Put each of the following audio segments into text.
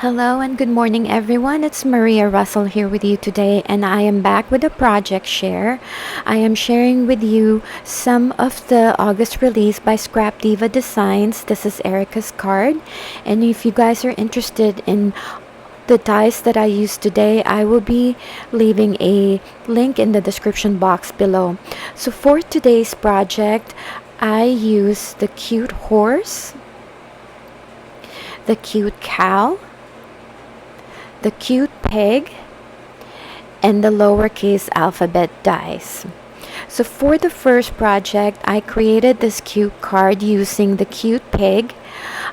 Hello and good morning everyone. It's Maria Russell here with you today, and I am back with a project share. I am sharing with you some of the August release by Scrap Diva Designs. This is Erica's card, and if you guys are interested in the dies that I used today, I will be leaving a link in the description box below. So for today's project, I use the cute horse, the cute cow, the cute pig, and the lowercase alphabet dice. So for the first project, I created this cute card using the cute pig.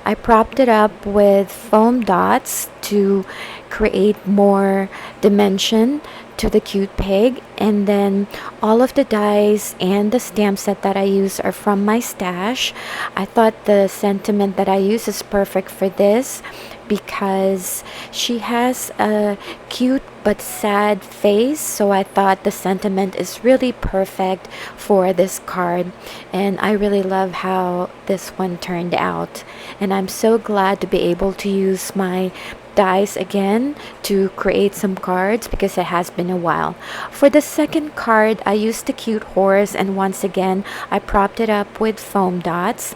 I propped it up with foam dots to create more dimension to the cute pig, and then all of the dies and the stamp set that I use are from my stash. I thought the sentiment that I use is perfect for this because she has a cute but sad face, so I thought the sentiment is really perfect for this card, and I really love how this one turned out, and I'm so glad to be able to use my dies again to create some cards because it has been a while. For the second card, I used the cute horse, and once again I propped it up with foam dots.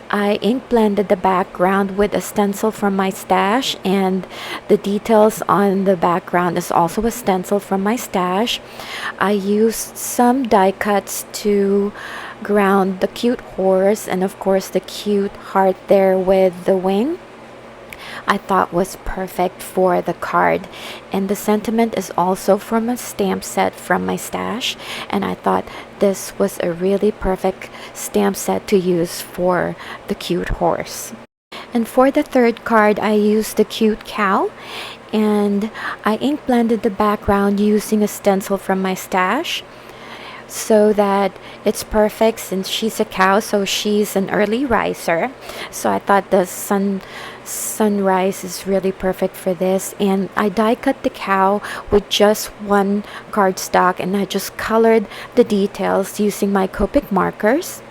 I ink blended the background with a stencil from my stash, and the details on the background is also a stencil from my stash. I used some die cuts to ground the cute horse, and of course the cute heart there with the wing I thought was perfect for the card. And the sentiment is also from a stamp set from my stash, and I thought this was a really perfect stamp set to use for the cute horse. And for the third card, I used the cute cow, and I ink blended the background using a stencil from my stash so that it's perfect since she's a cow, so she's an early riser. So I thought the sunrise is really perfect for this, and I die cut the cow with just one cardstock, and I just colored the details using my Copic markers,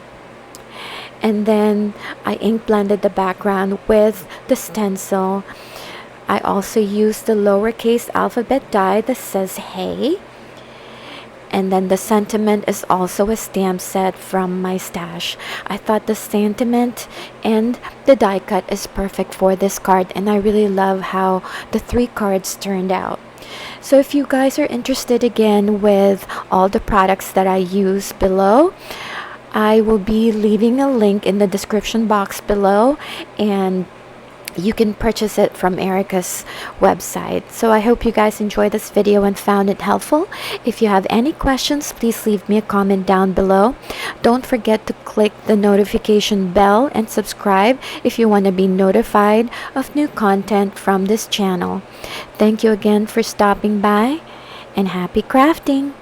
and then I ink blended the background with the stencil. I also used the lowercase alphabet die that says hey, and then the sentiment is also a stamp set from my stash. I thought the sentiment and the die cut is perfect for this card, and I really love how the three cards turned out. So if you guys are interested again with all the products that I use below, I will be leaving a link in the description box below, and you can purchase it from Erica's website. So I hope you guys enjoyed this video and found it helpful. If you have any questions, please leave me a comment down below. Don't forget to click the notification bell and subscribe if you want to be notified of new content from this channel. Thank you again for stopping by, and happy crafting!